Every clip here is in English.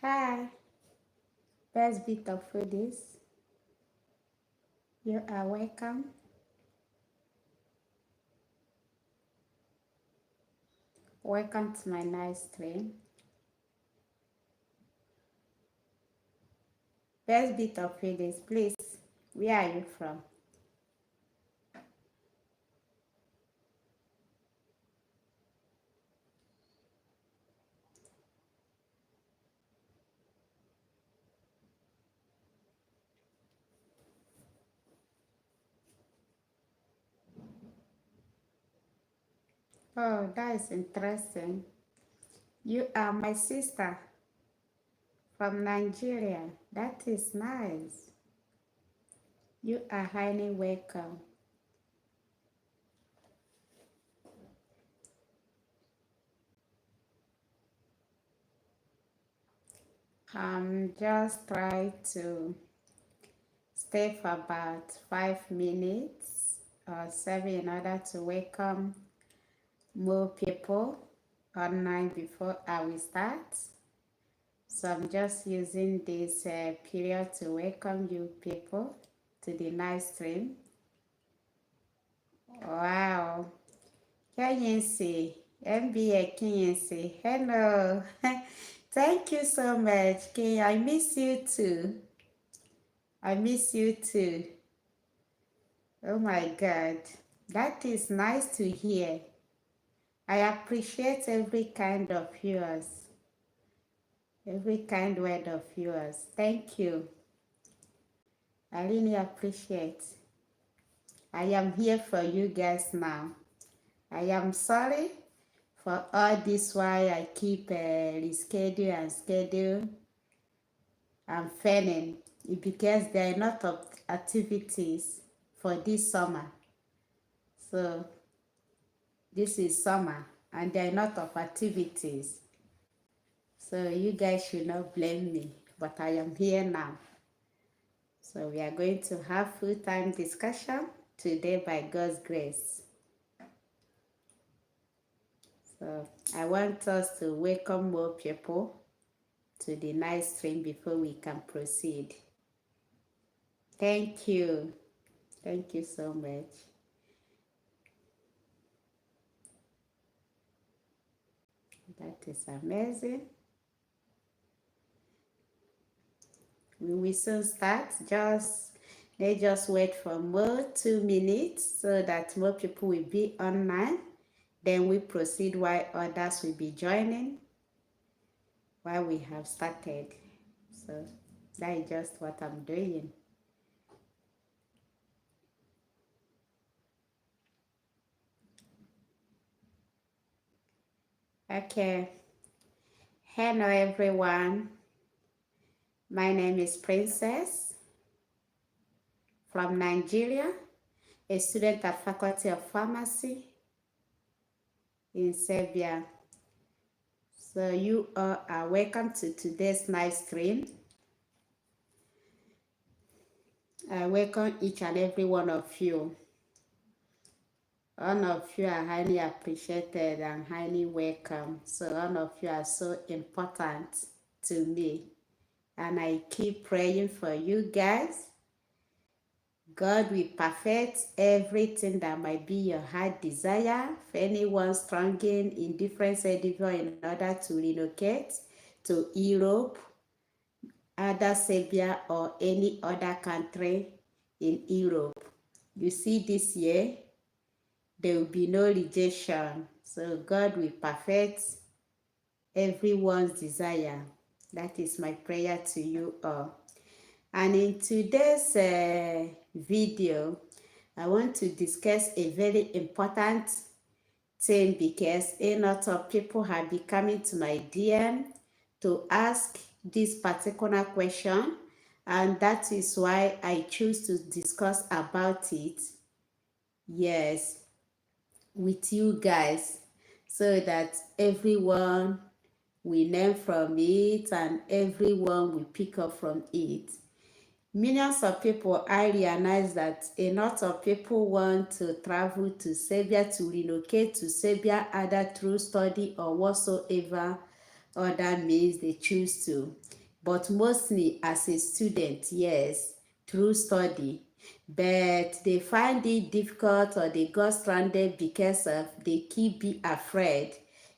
Hi, best bit of foodies. You are welcome. Welcome to my nice stream. Best bit of foodies, please. Where are you from? Oh, that is interesting. You are my sister from Nigeria. That is nice. You are highly welcome. Just try to stay for about 5 minutes or 7 in order to welcome more people online before I will start. So I'm just using this period to welcome you people to the nice stream. Wow. Kenyensi, MBA Kenyensi, hello. Thank you so much, Kenya. I miss you too. I miss you too. Oh my God. That is nice to hear. I appreciate every kind of yours. Every kind word of yours. Thank you. I really appreciate. I am here for you guys now. I am sorry for all this why I keep reschedule and schedule and failing. Because there are a lot of activities for this summer. So this is summer and there are a lot of activities. So you guys should not blame me, but I am here now. So we are going to have full-time discussion today by God's grace. So I want us to welcome more people to the nice stream before we can proceed. Thank you. Thank you so much. That is amazing. We will soon start. Let's just wait for more 2 minutes so that more people will be online. Then we proceed while others will be joining while we have started. So that is just what I'm doing. Okay. Hello everyone. My name is Princess from Nigeria, a student at Faculty of Pharmacy in Serbia. So you all are welcome to today's nice stream. I welcome each and every one of you. All of you are highly appreciated and highly welcome. So all of you are so important to me. And I keep praying for you guys. God will perfect everything that might be your heart desire. For anyone struggling in different endeavor in order to relocate to Europe, either Serbia or any other country in Europe. You see, this year, there will be no rejection. So God will perfect everyone's desire. That is my prayer to you all. And in today's video, I want to discuss a very important thing because a lot of people have been coming to my DM to ask this particular question, and that is why I choose to discuss about it, yes, with you guys, so that everyone will learn from it and everyone will pick up from it. Millions of people, I realize that a lot of people want to travel to Serbia, to relocate to Serbia, either through study or whatsoever, other means they choose to. But mostly as a student, yes, through study. But they find it difficult or they got stranded because of they keep be afraid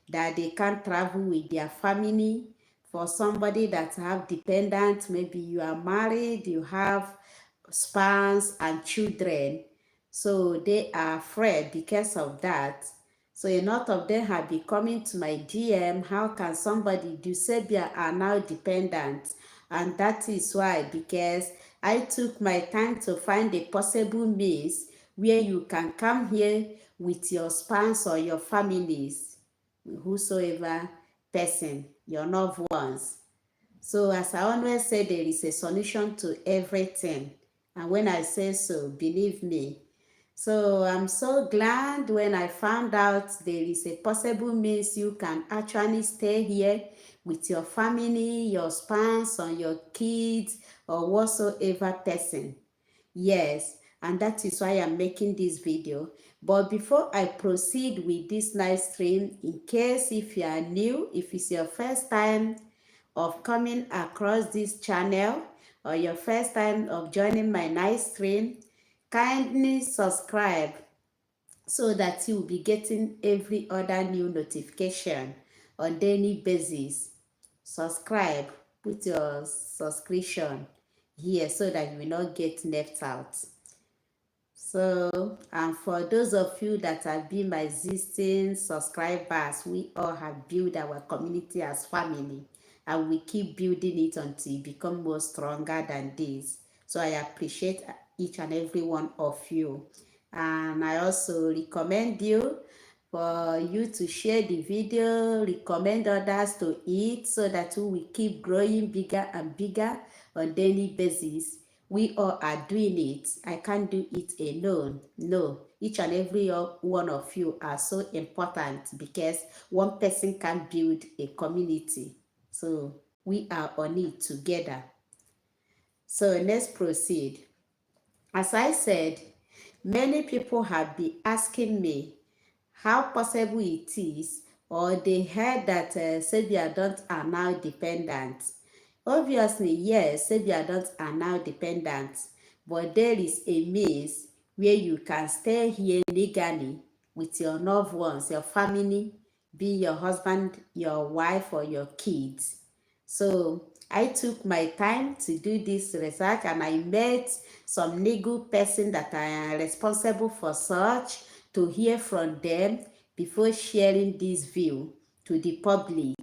that they can't travel with their family. For somebody that have dependents, maybe you are married, you have spouse and children, so they are afraid because of that. So a lot of them have been coming to my DM, how can somebody do Serbia are now dependent? And that is why, because I took my time to find a possible means where you can come here with your spouse or your families, whosoever person, your loved ones. So as I always say, there is a solution to everything. And when I say so, believe me. So I'm so glad when I found out there is a possible means you can actually stay here with your family, your spouse, or your kids, or whatsoever person. Yes, and that is why I'm making this video. But before I proceed with this live stream, in case if you are new, if it's your first time of coming across this channel or your first time of joining my live stream, kindly subscribe so that you will be getting every other new notification on daily basis. Subscribe, put your subscription here so that you will not get left out. So, and for those of you that have been my existing subscribers, we all have built our community as family, and we keep building it until it become more stronger than this. So I appreciate each and every one of you, and I also recommend you for you to share the video, recommend others to it so that we will keep growing bigger and bigger on daily basis. We all are doing it. I can't do it alone. No, each and every one of you are so important because one person can build a community. So we are on it together. So let's proceed. As I said, many people have been asking me how possible it is, or they heard that Serbia don't are now dependent. Obviously, yes, Serbia don't are now dependent, but there is a means where you can stay here legally with your loved ones, your family, be your husband, your wife, or your kids. So I took my time to do this research and I met some legal person that are responsible for such to hear from them before sharing this view to the public.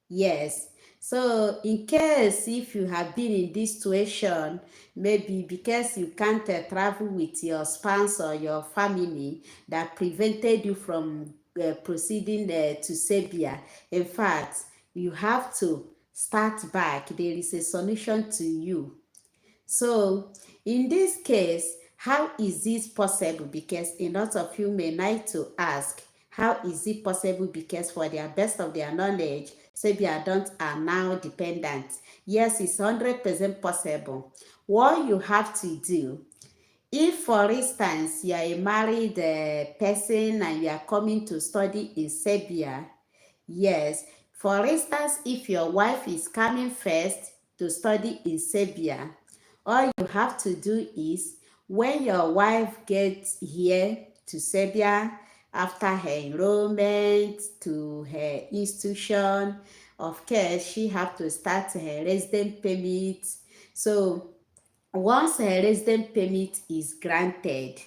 Yes. So in case if you have been in this situation, maybe because you can't travel with your spouse or your family that prevented you from proceeding to Serbia. In fact, you have to start back. There is a solution to you. So in this case, how is this possible? Because a lot of you may like to ask, how is it possible? Because for their best of their knowledge, Serbia don't are now dependent. Yes, it's 100% possible. What you have to do, if for instance you are a married person and you are coming to study in Serbia, yes, for instance, if your wife is coming first to study in Serbia, all you have to do is when your wife gets here to Serbia after her enrollment to her institution, of course, she have to start her resident permit. So once her resident permit is granted,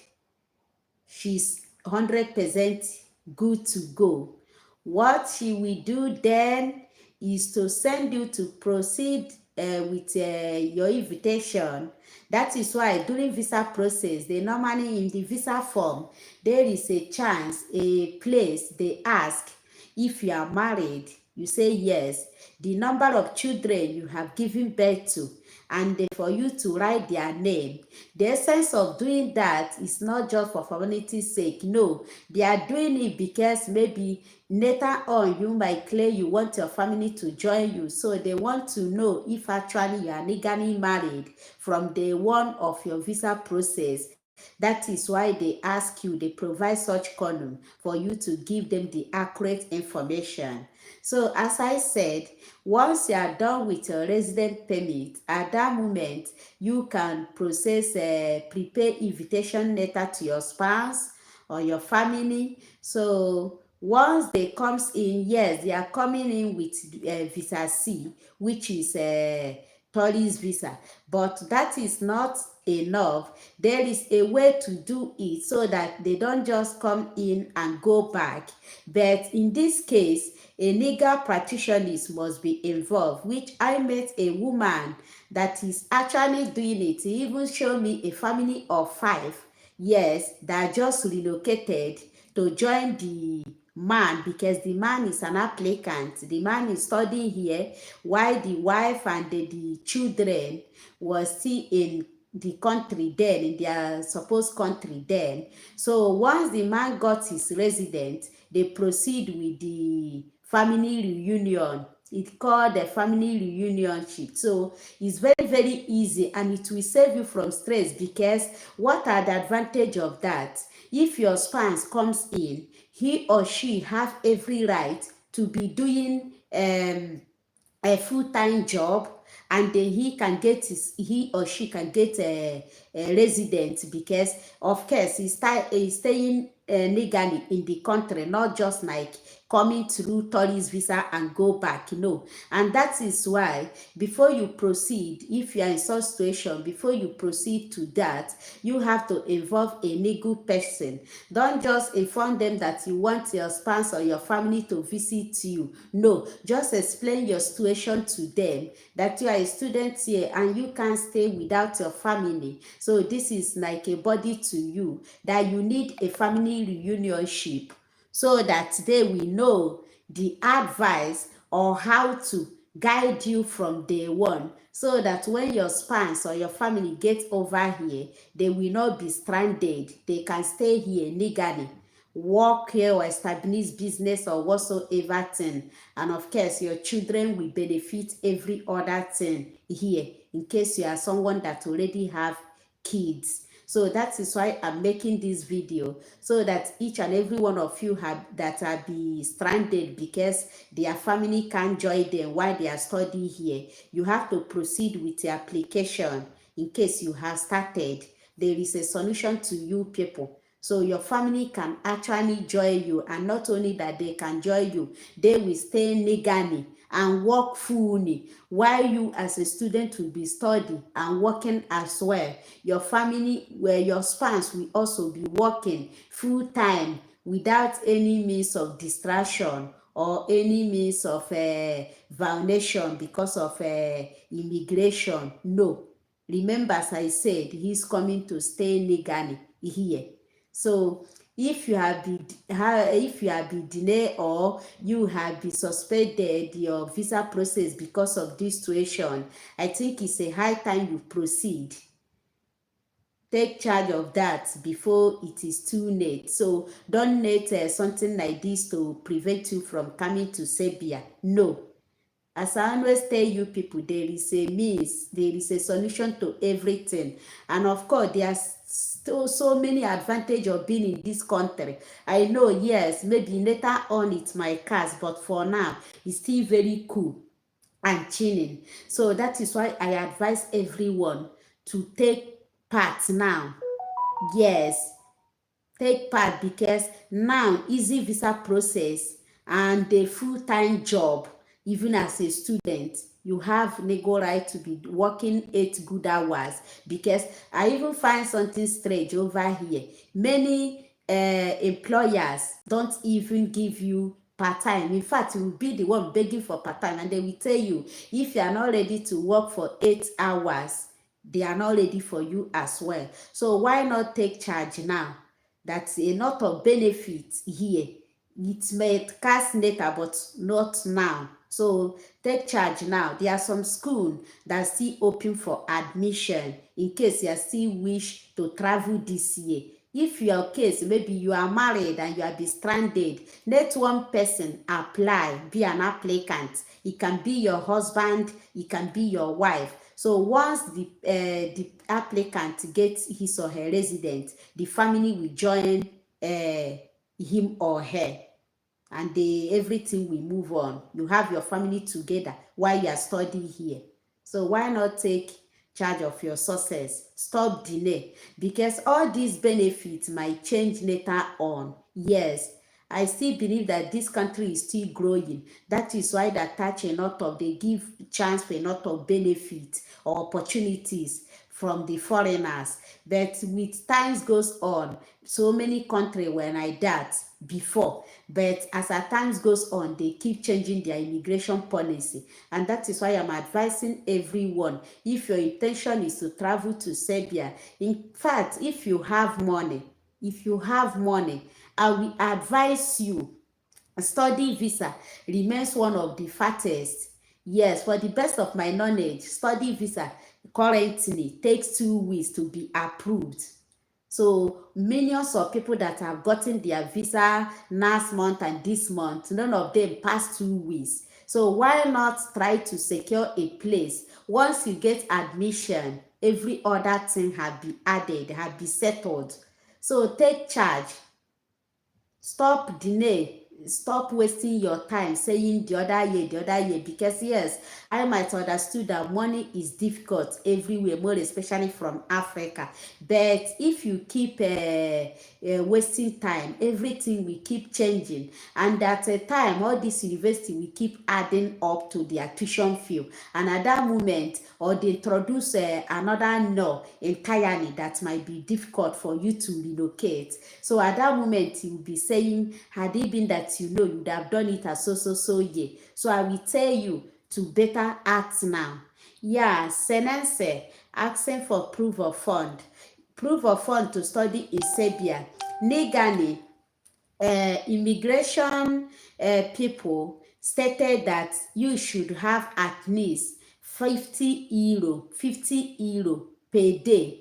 she's 100% good to go. What she will do then is to send you to proceed with your invitation. That is why during visa process, they normally in the visa form, there is a chance, a place they ask if you are married. You say yes, the number of children you have given birth to, and for you to write their name. The essence of doing that is not just for formality's sake. No, they are doing it because maybe later on you might claim you want your family to join you. So they want to know if actually you are legally married from day one of your visa process. That is why they ask you, they provide such column for you to give them the accurate information. So as I said, once you are done with your resident permit, at that moment, you can process a prepare invitation letter to your spouse or your family. So once they comes in, yes, they are coming in with visa C, which is a tourist visa, but that is not enough. There is a way to do it so that they don't just come in and go back. But in this case, a legal practitioner must be involved, which I met a woman that is actually doing it. He even showed me a family of 5, yes, that just relocated to join the man, because the man is an applicant. The man is studying here while the wife and the children was still in the country then, in their supposed country then. So once the man got his residence, they proceed with the family reunion. It's called the family reunionship. So it's very, very easy, and it will save you from stress, because what are the advantage of that? If your spouse comes in, he or she have every right to be doing a full-time job, and then he or she can get a residence, because of course he's staying legally in the country, not just like coming through tourist visa and go back. No. And that is why, before you proceed, if you are in such situation, before you proceed to that, you have to involve a legal person. Don't just inform them that you want your spouse or your family to visit you. No, just explain your situation to them, that you are a student here and you can't stay without your family. So this is like a body to you, that you need a family reunionship, so that they will know the advice or how to guide you from day one, so that when your spouse or your family get over here, they will not be stranded. They can stay here legally, work here or establish business or whatsoever thing. And of course, your children will benefit every other thing here, in case you are someone that already have kids. So that is why I'm making this video, so that each and every one of you that are be stranded because their family can't join them while they are studying here, you have to proceed with the application. In case you have started, there is a solution to you people. So your family can actually join you, and not only that, they can join you, they will stay legally and work fully, while you as a student will be studying and working as well. Your family, where your spouse will also be working full time without any means of distraction or any means of violation because of immigration. No. Remember, as I said, he's coming to stay legally here. So if you have been delayed, or you have been suspended your visa process because of this situation, I think it's a high time you proceed. Take charge of that before it is too late. So don't let something like this to prevent you from coming to Serbia. No. As I always tell you people, there is a means, there is a solution to everything. And of course, there are still so many advantages of being in this country. I know, yes, maybe later on it might cast, but for now, it's still very cool and chilling. So that is why I advise everyone to take part now. Yes, take part, because now easy visa process and the full-time job, even as a student, you have legal right to be working 8 good hours. Because I even find something strange over here. Many employers don't even give you part-time. In fact, you will be the one begging for part-time, and they will tell you, if you are not ready to work for 8 hours, they are not ready for you as well. So why not take charge now? That's a lot of benefits here. It may cast later, but not now. So take charge now. There are some schools that are still open for admission, in case you still wish to travel this year. If your case, maybe you are married and you are be stranded, let one person apply, be an applicant. It can be your husband, it can be your wife. So once the applicant gets his or her residence, the family will join him or her, and everything will move on. You have your family together while you are studying here. So why not take charge of your success? Stop delay, because all these benefits might change later on. Yes, I still believe that this country is still growing. That is why they attach a lot of, they give chance for a lot of benefits or opportunities from the foreigners. But with times goes on, so many countries were like that before, but as our times goes on, they keep changing their immigration policy. And that is why I'm advising everyone, if your intention is to travel to Serbia, in fact, if you have money, I will advise you, study visa remains one of the fastest. Yes, for the best of my knowledge, study visa currently takes 2 weeks to be approved. So millions of people that have gotten their visa last month and this month, none of them passed 2 weeks. So why not try to secure a place? Once you get admission, every other thing have been added, have been settled. So take charge. Stop delay. Stop wasting your time saying the other year, because yes, I might understood that money is difficult everywhere, more especially from Africa. But if you keep wasting time, everything will keep changing, and at a time all this university will keep adding up to their tuition fee, and at that moment, or they introduce another law entirely that might be difficult for you to relocate. So at that moment you will be saying, had it been that you would have done it as so year. So I will tell you to better act now. Yeah, Senense asking for proof of fund to study in Serbia. Legally, immigration people stated that you should have at least 50 euro per day.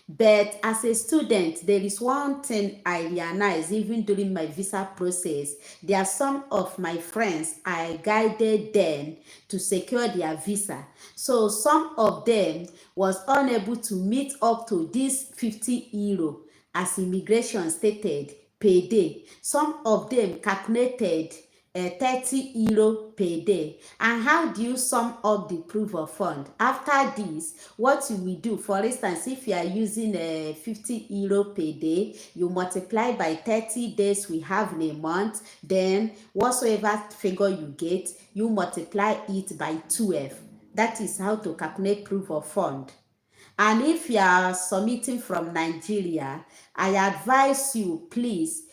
But as a student, there is one thing I realized even during my visa process. There are some of my friends, I guided them to secure their visa. So some of them was unable to meet up to this 50 euro as immigration stated per day. Some of them calculated 30 euro per day. And how do you sum up the proof of fund? After this, what you will do, for instance, if you are using 50 euro per day, you multiply by 30 days we have in a month, then whatsoever figure you get, you multiply it by 12. That is how to calculate proof of fund. And if you are submitting from Nigeria, I advise you, please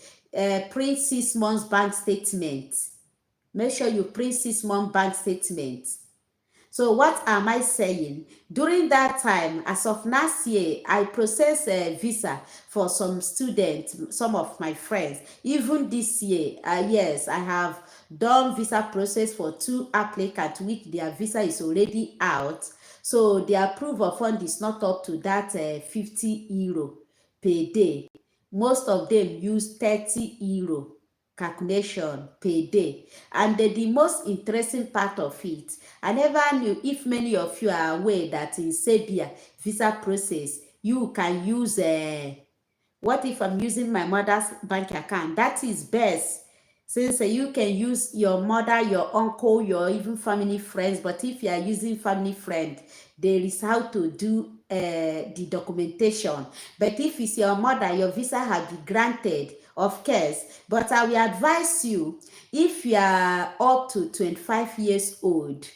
print 6 months bank statement. Make sure you print 6 month bank statement. So what am I saying? During that time, as of last year, I processed a visa for some students, some of my friends. Even this year, yes, I have done visa process for 2 applicants, which their visa is already out. So the approval fund is not up to that 50 euro per day. Most of them use 30 euro calculation per day. And the most interesting part of it, I never knew, if many of you are aware that in Serbia visa process, you can use what if I'm using my mother's bank account? That is best, since you can use your mother, your uncle, your even family friends. But if you are using family friend, there is how to do the documentation. But if it's your mother, your visa has been granted, of course. But I will advise you, if you are up to 25 years old,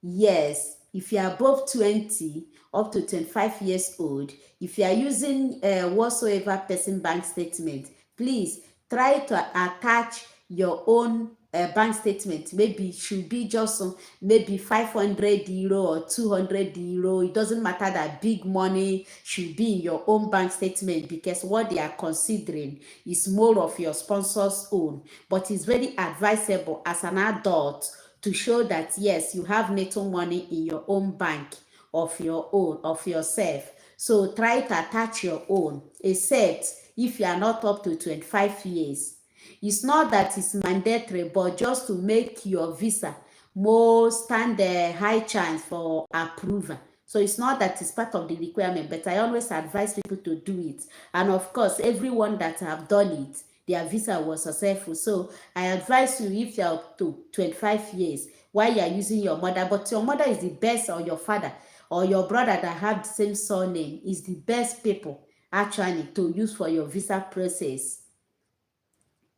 yes, if you are above 20, up to 25 years old, if you are using whatsoever person bank statement, please try to attach your own bank statement. Maybe it should be just maybe 500 euro or 200 euro. It doesn't matter that big money should be in your own bank statement, because what they are considering is more of your sponsor's own. But it's very advisable as an adult to show that yes, you have little money in your own bank of your own, of yourself. So try to attach your own, except if you are not up to 25 years. It's not that it's mandatory, but just to make your visa more stand a high chance for approval. So it's not that it's part of the requirement, but I always advise people to do it. And of course, everyone that have done it, their visa was successful. So I advise you, if you're up to 25 years, while you're using your mother, but your mother is the best, or your father, or your brother that have the same surname, is the best people actually to use for your visa process.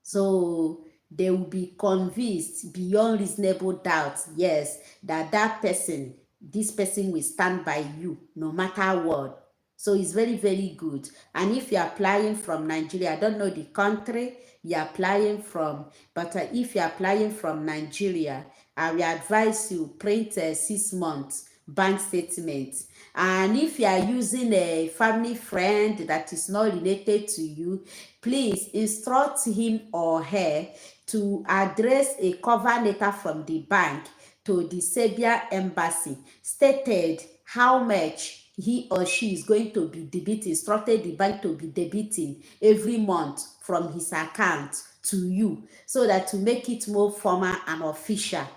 So they will be convinced beyond reasonable doubt, yes, that this person will stand by you no matter what. So it's very, very good. And if you're applying from Nigeria, I don't know the country you're applying from, but if you're applying from Nigeria, I will advise you print a 6 months bank statement. And if you are using a family friend that is not related to you, please instruct him or her to address a cover letter from the bank to the Serbia embassy, stated how much he or she is going to be debiting, instructed the bank to be debiting every month from his account to you, so that to make it more formal and official.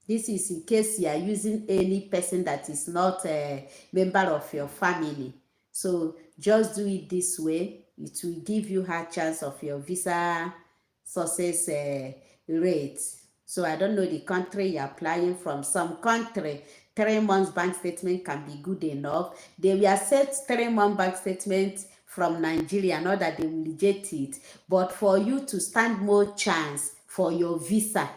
This is in case you are using any person that is not a member of your family. So just do it this way. It will give you a chance of your visa success rate. So I don't know the country you're applying from. Some country, 3 months bank statement can be good enough. They will accept 3 month bank statement from Nigeria, not that they will reject it. But for you to stand more chance for your visa,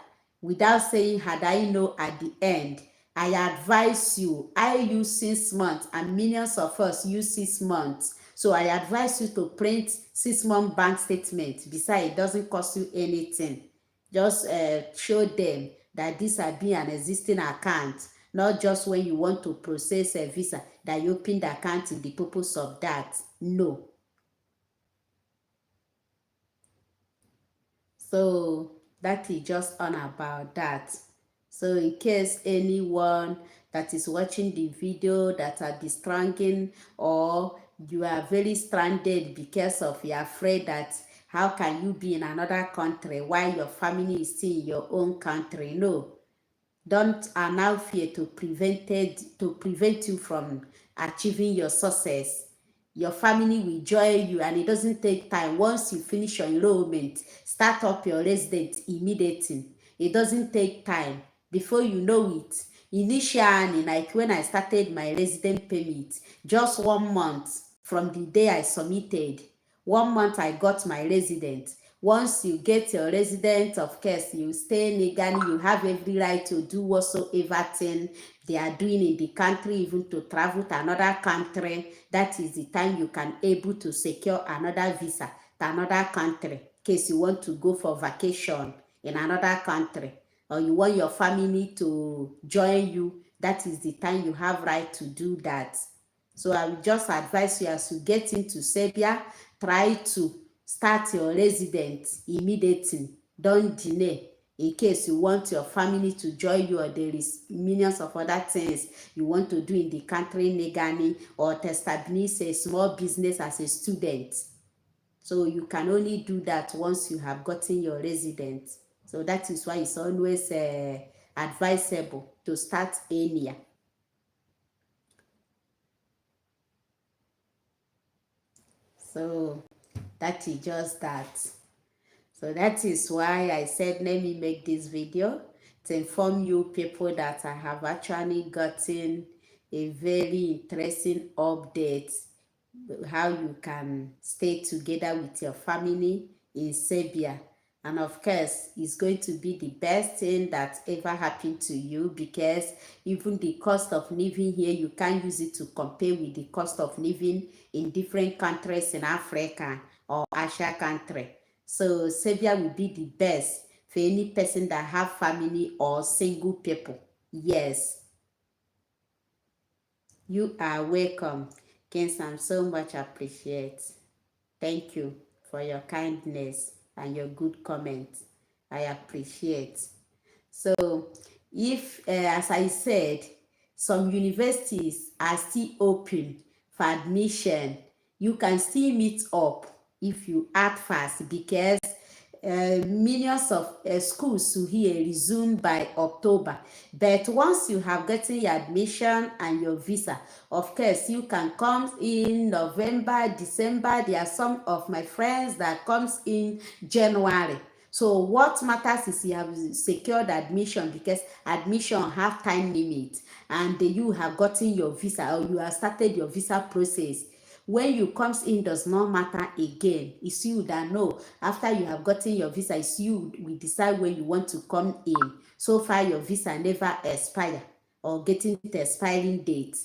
without saying had I know at the end, I advise you. I use 6 months and millions of us use 6 months. So I advise you to print 6 month bank statement. Besides, it doesn't cost you anything. Just show them that this has been an existing account, not just when you want to process a visa that you open the account in the purpose of that. No. So that is just on about that. So in case anyone that is watching the video that are distracting, or you are very stranded because of you're afraid that how can you be in another country while your family is still in your own country? No, don't allow fear to prevent you from achieving your success. Your family will join you, and it doesn't take time. Once you finish your enrollment, start up your residence immediately. It doesn't take time. Before you know it, initially, like when I started my resident permit, just 1 month from the day I submitted, 1 month I got my resident. Once you get your resident, of course, you stay legally, you have every right to do whatsoever thing they are doing in the country, even to travel to another country. That is the time you can able to secure another visa to another country, in case you want to go for vacation in another country, or you want your family to join you. That is the time you have right to do that. So I will just advise you, as you get into Serbia, try to start your residence immediately. Don't delay, in case you want your family to join you, or there is millions of other things you want to do in the country legally, or to establish a small business as a student. So you can only do that once you have gotten your residence. So that is why it's always advisable to start earlier. So that is just that. So that is why I said let me make this video to inform you people that I have actually gotten a very interesting update, how you can stay together with your family in Serbia. And of course, it's going to be the best thing that ever happened to you, because even the cost of living here, you can't use it to compare with the cost of living in different countries in Africa or Asia country. So Serbia will be the best for any person that have family or single people. Yes, you are welcome. Kensan, so much appreciate. Thank you for your kindness and your good comments. I appreciate. So if, as I said, some universities are still open for admission, you can still meet up if you act fast, because millions of schools to here resume by October. But once you have gotten your admission and your visa, of course, you can come in November, December. There are some of my friends that comes in January. So what matters is you have secured admission, because admission have time limit, and you have gotten your visa, or you have started your visa process. When you comes in does not matter again. It's you that know. After you have gotten your visa, it's you will decide when you want to come in. So far your visa never expire or getting the expiring date.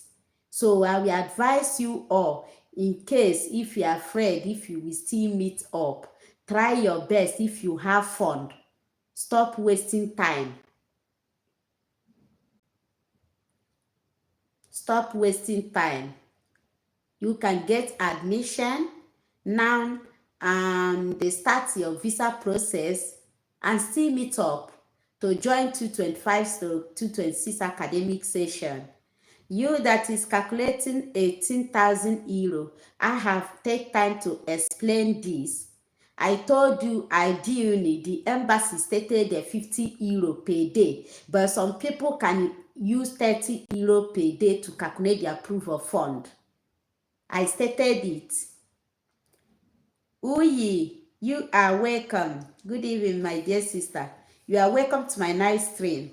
So I will advise you all, in case if you are afraid if you will still meet up, try your best. If you have fund, stop wasting time. Stop wasting time. You can get admission now and they start your visa process and still meet up to join 225 to 226 academic session. You that is calculating 18,000 euro, I have take time to explain this. I told you ideally the embassy stated the 50 euro per day, but some people can use 30 euro per day to calculate their proof of fund. I stated it. Uyi, you are welcome. Good evening, my dear sister. You are welcome to my nice stream.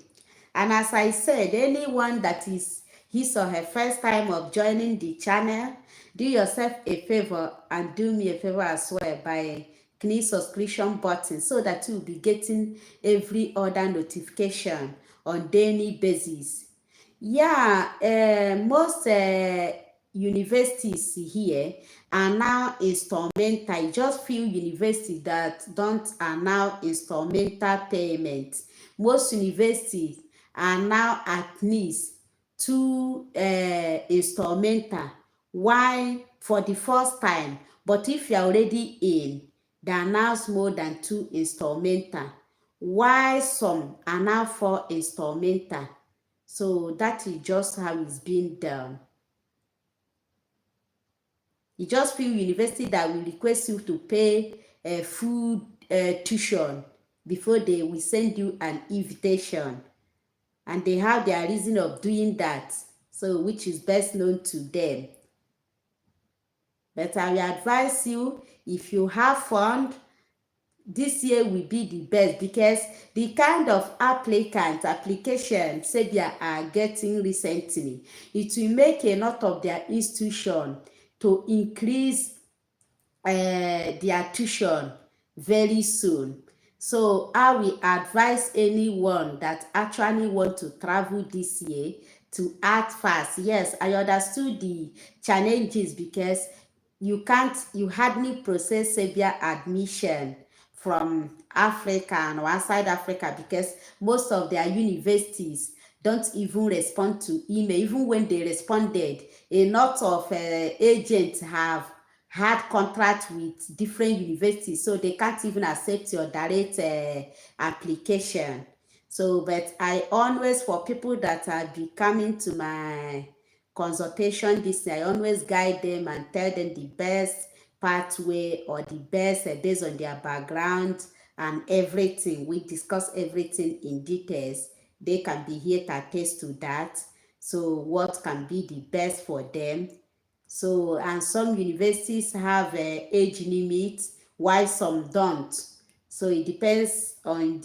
And as I said, anyone that is his or her first time of joining the channel, do yourself a favor and do me a favor as well by clicking subscription button, so that you will be getting every other notification on daily basis. Yeah, most universities here are now instrumental. Just few universities that don't are now instrumental payment. Most universities are now at least two instrumental, why for the first time. But if you are already in, they are now more than two instrumental, why some are now four instrumental. So that is just how it's being done. You just feel university that will request you to pay full tuition before they will send you an invitation, and they have their reason of doing that, so which is best known to them. But I will advise you, if you have fund, this year will be the best, because the kind of application Serbia are getting recently, it will make a lot of their institution to increase their tuition very soon. So I will advise anyone that actually want to travel this year to act fast. Yes, I understood the challenges, because you hardly process Serbia admission from Africa and outside Africa, because most of their universities don't even respond to email. Even when they responded, a lot of agents have had contract with different universities, so they can't even accept your direct application. So, but I always, for people that are be coming to my consultation this, I always guide them and tell them the best pathway or the best based on their background and everything. We discuss everything in details. They can be here to attest to that. So what can be the best for them. So, and some universities have age limit, while some don't. So it depends on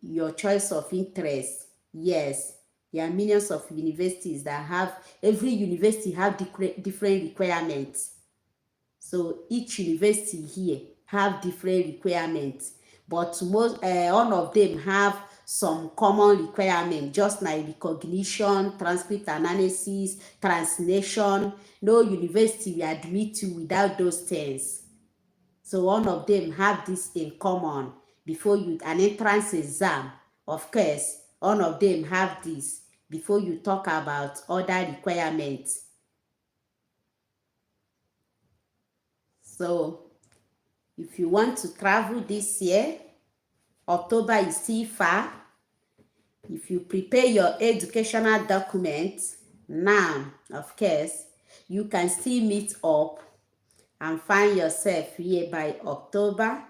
your choice of interest. Yes, there are millions of universities that have, every university have different requirements. So each university here have different requirements, but most all of them have some common requirement, just like recognition, transcript analysis, translation. No university will admit you without those things. So all of them have this in common. Before you, an entrance exam, of course, all of them have this before you talk about other requirements. So if you want to travel this year, October is still far. If you prepare your educational documents now, of course, you can still meet up and find yourself here by October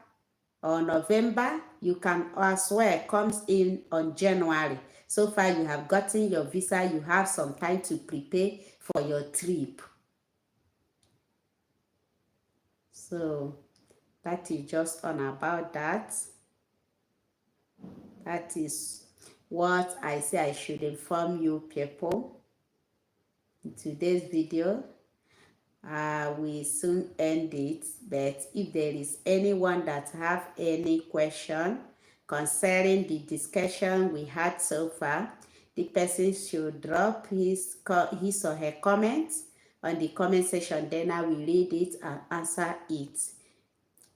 or November, you can as well comes in on January. So far you have gotten your visa, you have some time to prepare for your trip. So that is just on about that. That is what I say I should inform you people in today's video. We soon end it, but if there is anyone that have any question concerning the discussion we had so far, the person should drop his or her comments on the comment section, then I will read it and answer it.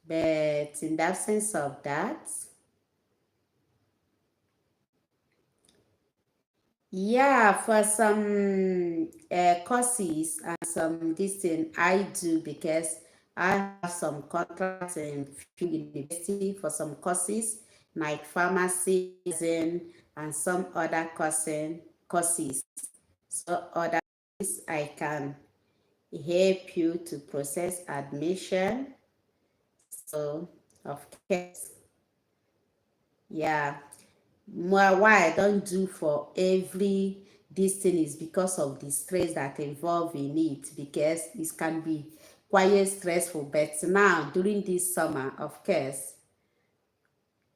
But in the absence of that, yeah, for some courses and some this thing I do, because I have some contracts in few university for some courses like pharmacy and some other courses. So other I can help you to process admission. So of course, yeah. Why I don't do for every this thing is because of the stress that involve in it, because it can be quite stressful. But now during this summer, of course,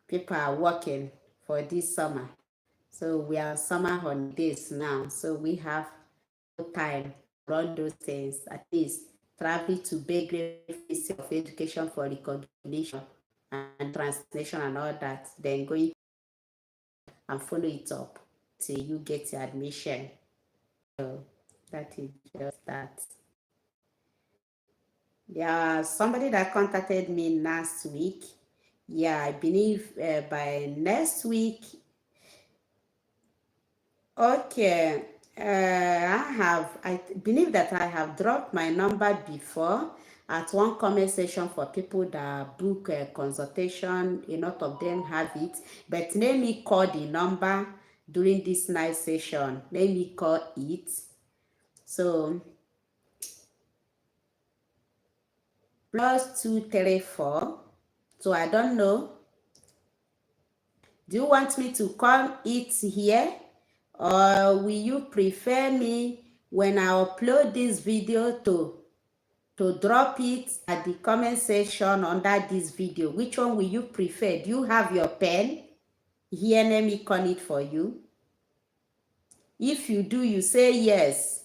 people are working for this summer, so we are on summer holidays now, so we have no time to run those things. At least travel to Belgrade Ministry of Education for recognition and translation and all that, then going and follow it up till you get your admission. So that is just that. Yeah, somebody that contacted me last week. Yeah, I believe by next week. Okay, I believe that I have dropped my number before at one comment section for people that book a consultation. A lot of them have it, but let me call the number during this night session. Let me call it. So +234. So I don't know. Do you want me to call it here, or will you prefer me when I upload this video to drop it at the comment section under this video? Which one will you prefer? Do you have your pen? Here, let me call it for you. If you do, you say yes.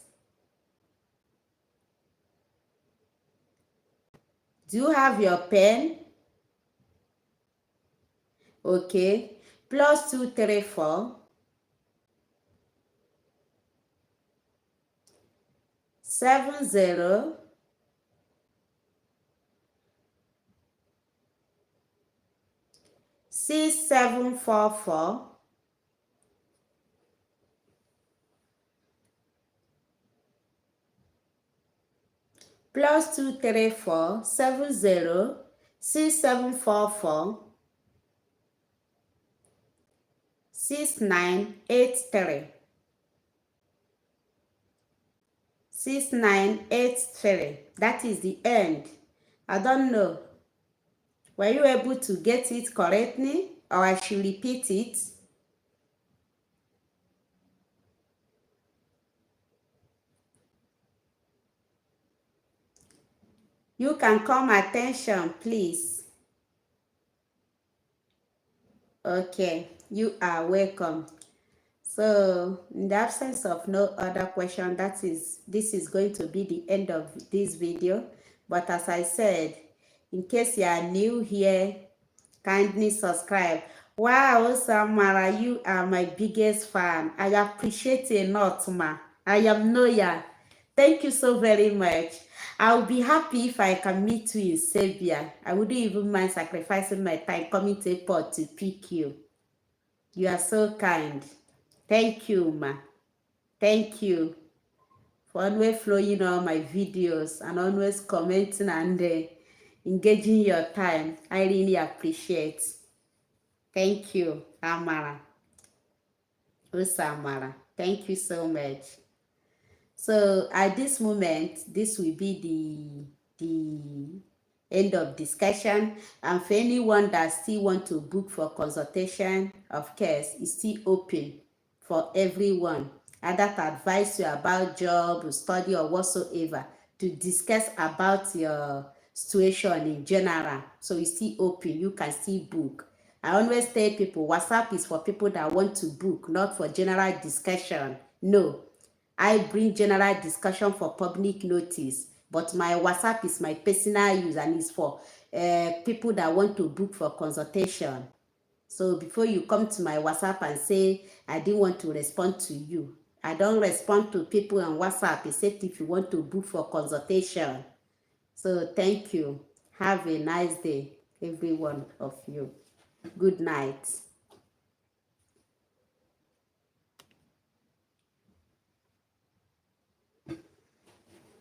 Do you have your pen? Okay. +234 70 6744 +234 70 6744 6983 6983. That is the end. I don't know. Were you able to get it correctly, or I should repeat it? You can call my attention, please. Okay, you are welcome. So, in the absence of no other question, this is going to be the end of this video. But as I said, in case you are new here, kindly subscribe. Wow, Samara, you are my biggest fan. I appreciate a lot, ma. I am Noya. Thank you so very much. I'll be happy if I can meet you in Serbia. I wouldn't even mind sacrificing my time coming to airport to pick you. You are so kind. Thank you, ma. Thank you for always following all my videos and always commenting and engaging your time. I really appreciate. Thank you, Amara. Usamara. Thank you so much. So at this moment, this will be the End of discussion. And for anyone that still want to book for consultation, of course, it's still open for everyone. Either to advise you about job, study, or whatsoever, to discuss about your situation in general. So it's still open. You can still book. I always tell people, WhatsApp is for people that want to book, not for general discussion. No, I bring general discussion for public notice, but my WhatsApp is my personal use and is for people that want to book for consultation. So before you come to my WhatsApp and say, I didn't want to respond to you. I don't respond to people on WhatsApp except if you want to book for consultation. So thank you. Have a nice day, every one of you. Good night.